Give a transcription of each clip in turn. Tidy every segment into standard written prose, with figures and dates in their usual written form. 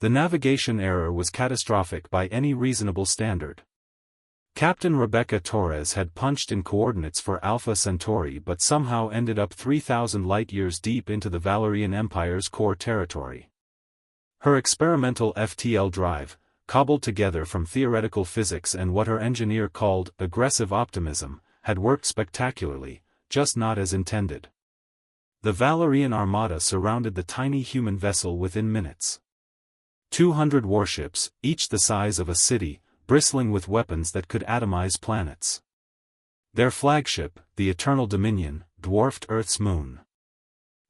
The navigation error was catastrophic by any reasonable standard. Captain Rebecca Torres had punched in coordinates for Alpha Centauri but somehow ended up 3,000 light-years deep into the Valerian Empire's core territory. Her experimental FTL drive, cobbled together from theoretical physics and what her engineer called aggressive optimism, had worked spectacularly, just not as intended. The Valerian armada surrounded the tiny human vessel within minutes. 200 warships, each the size of a city, bristling with weapons that could atomize planets. Their flagship, the Eternal Dominion, dwarfed Earth's moon.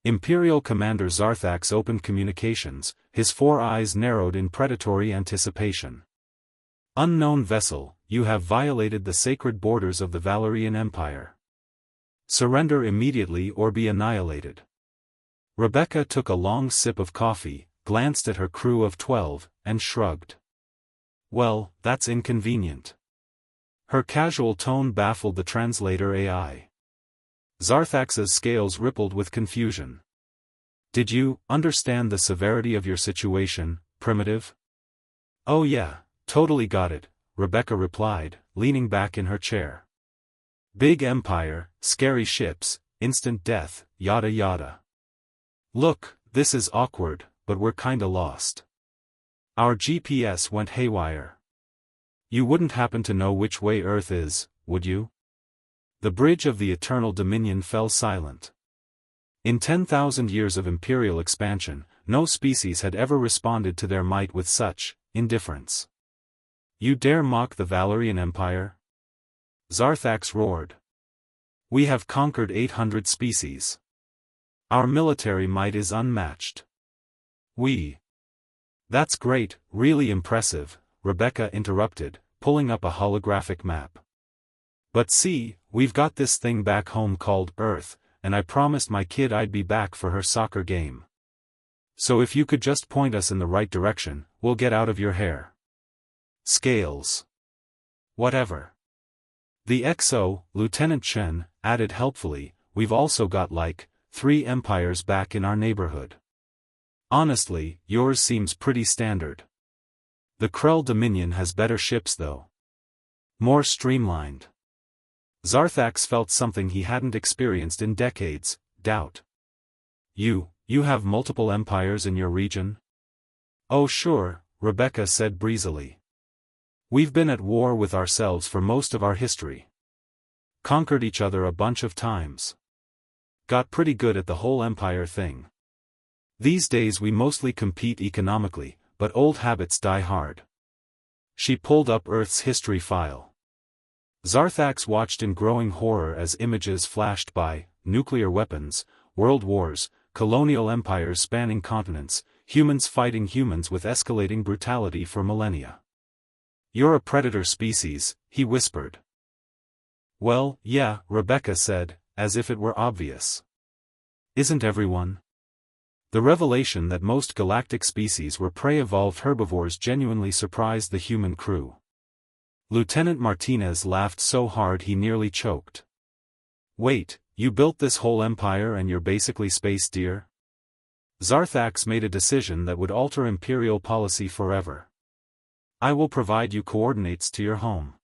Imperial Commander Zarthax opened communications, his 4 eyes narrowed in predatory anticipation. Unknown vessel, you have violated the sacred borders of the Valerian Empire. Surrender immediately or be annihilated. Rebecca took a long sip of coffee, glanced at her crew of 12, and shrugged. Well, that's inconvenient. Her casual tone baffled the translator AI. Zarthax's scales rippled with confusion. Did you understand the severity of your situation, primitive? Oh yeah, totally got it, Rebecca replied, leaning back in her chair. Big empire, scary ships, instant death, yada yada. Look, this is awkward, but we're kinda lost. Our GPS went haywire. You wouldn't happen to know which way Earth is, would you? The bridge of the Eternal Dominion fell silent. In 10,000 years of imperial expansion, no species had ever responded to their might with such indifference. You dare mock the Valerian Empire? Zarthax roared. We have conquered 800 species. Our military might is unmatched. That's great, really impressive, Rebecca interrupted, pulling up a holographic map. But see, we've got this thing back home called Earth, and I promised my kid I'd be back for her soccer game. So if you could just point us in the right direction, we'll get out of your hair. Scales. Whatever. The XO, Lieutenant Chen, added helpfully, we've also got 3 empires back in our neighborhood. Honestly, yours seems pretty standard. The Krell Dominion has better ships though. More streamlined. Zarthax felt something he hadn't experienced in decades, doubt. You have multiple empires in your region? Oh sure, Rebecca said breezily. We've been at war with ourselves for most of our history. Conquered each other a bunch of times. Got pretty good at the whole empire thing. These days we mostly compete economically, but old habits die hard. She pulled up Earth's history file. Zarthax watched in growing horror as images flashed by: nuclear weapons, world wars, colonial empires spanning continents, humans fighting humans with escalating brutality for millennia. You're a predator species, he whispered. Well, yeah, Rebecca said, as if it were obvious. Isn't everyone? The revelation that most galactic species were prey-evolved herbivores genuinely surprised the human crew. Lieutenant Martinez laughed so hard he nearly choked. Wait, you built this whole empire and you're basically space deer? Zarthax made a decision that would alter imperial policy forever. I will provide you coordinates to your home.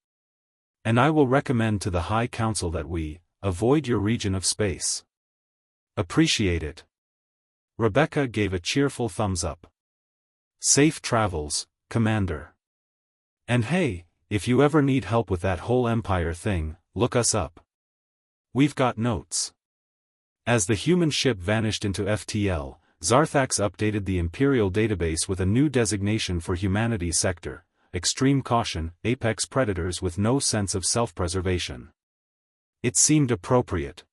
And I will recommend to the High Council that we avoid your region of space. Appreciate it. Rebecca gave a cheerful thumbs up. Safe travels, Commander. And hey, if you ever need help with that whole empire thing, look us up. We've got notes. As the human ship vanished into FTL, Zarthax updated the Imperial database with a new designation for humanity's sector: extreme caution, apex predators with no sense of self-preservation. It seemed appropriate.